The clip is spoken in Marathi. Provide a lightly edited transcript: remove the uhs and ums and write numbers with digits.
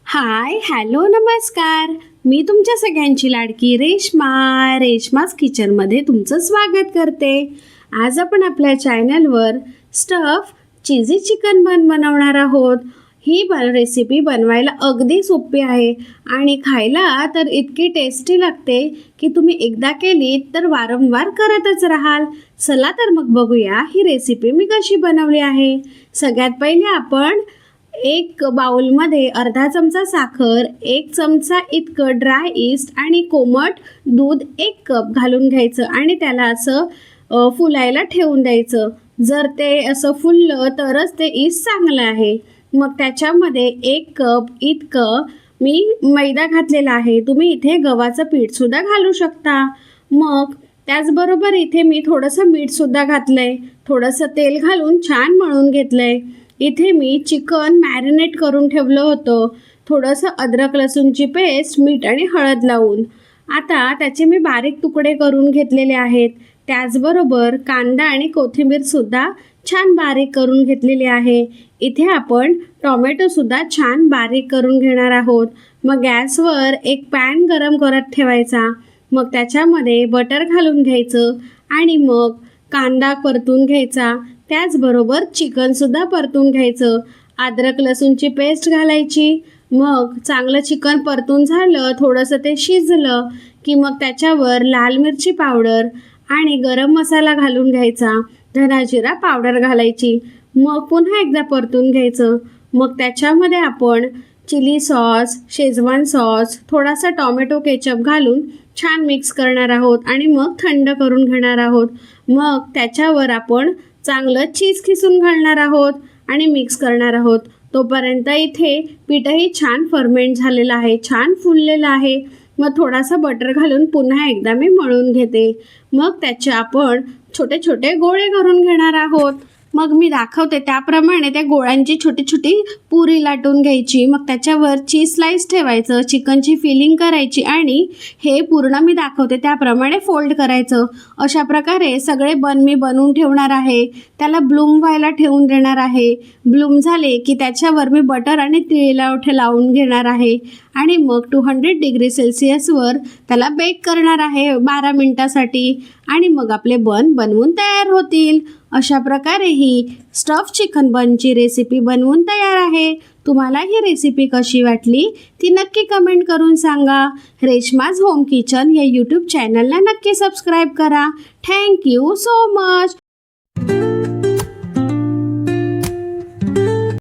हाय हॅलो नमस्कार. मी तुमच्या सगळ्यांची लाडकी रेश्माज किचनमध्ये तुमचं स्वागत करते. आज आपण आपल्या चॅनलवर स्टफ चीजी चिकन बनवणार आहोत. ही रेसिपी बनवायला अगदी सोपी आहे आणि खायला तर इतकी टेस्टी लागते की तुम्ही एकदा केली तर वारंवार करतच राहाल. चला तर मग बघूया ही रेसिपी मी कशी बनवली आहे. सगळ्यात पहिले आपण एक बाउलमध्ये अर्धा चमचा साखर, 1 चमचा इतकं ड्राय ईस्ट आणि कोमट दूध 1 कप घालून घ्यायचं आणि त्याला असं फुलायला ठेवून द्यायचं. जर ते असं फुललं तरच ते ईस्ट चांगलं आहे. मग त्याच्यामध्ये 1 कप इतकं मी मैदा घातलेला आहे. तुम्ही इथे गव्हाचं पीठसुद्धा घालू शकता. मग त्याचबरोबर इथे मी थोडंसं मीठसुद्धा घातलं आहे. थोडंसं तेल घालून छान मळून घेतलं आहे. इथे मी चिकन मॅरिनेट करून ठेवलं होतं, थोडंसं अद्रक लसूणची पेस्ट, मीठ आणि हळद लावून. आता त्याचे मी बारीक तुकडे करून घेतलेले आहेत. त्याचबरोबर कांदा आणि कोथिंबीरसुद्धा छान बारीक करून घेतलेली आहे. इथे आपण टोमॅटोसुद्धा छान बारीक करून घेणार आहोत. मग गॅसवर एक पॅन गरम करत ठेवायचा. मग त्याच्यामध्ये बटर घालून घ्यायचं आणि मग कांदा परतून घ्यायचा. त्याचबरोबर चिकनसुद्धा परतून घ्यायचं. अद्रक लसूणची पेस्ट घालायची. मग चांगलं चिकन परतून झालं, थोडंसं ते शिजलं की मग त्याच्यावर लाल मिरची पावडर आणि गरम मसाला घालून घ्यायचा. धना जिरा पावडर घालायची. मग पुन्हा एकदा परतून घ्यायचं. मग त्याच्यामध्ये आपण चिली सॉस, शेजवान सॉस, थोडासा टोमॅटो केचप घालून छान मिक्स करणार आहोत आणि मग थंड करून घेणार आहोत. मग त्याच्यावर आपण चांगलं चीज खिसून घालणार आहोत आणि मिक्स करणार आहोत. तोपर्यंत इथे पीठही छान फर्मेंट झालेलं आहे, छान फुललेलं आहे. मग थोडासा बटर घालून पुन्हा एकदा मी मळून घेते. मग त्याचे आपण छोटे छोटे गोळे करून घेणार आहोत. मग मी दाखवते त्याप्रमाणे त्या गोळ्यांची छोटी छोटी पुरी लाटून घ्यायची. मग त्याच्यावर चीज स्लाइस ठेवायचं, चिकनची फिलिंग करायची आणि हे पूर्ण मी दाखवते त्याप्रमाणे फोल्ड करायचं. अशा प्रकारे सगळे मी बनवून ठेवणार आहे. त्याला ब्लूम व्हायला ठेवून देणार आहे. ब्लूम झाले की त्याच्यावर मी बटर आणि तीळ लावून घेणार आहे आणि मग 200 डिग्री सेल्सिअसवर त्याला बेक करणार आहे 12 मिनिटासाठी आणि मग आपले बनवून तयार होतील. अशा प्रकारे ही स्टफ चिकन बनची रेसिपी बनवून तयार आहे. तुम्हाला ही रेसिपी कशी वाटली ती नक्की कमेंट करून सांगा. रेश्माज होम किचन या यूट्यूब चॅनलला नक्की सबस्क्राईब करा. Thank you so much.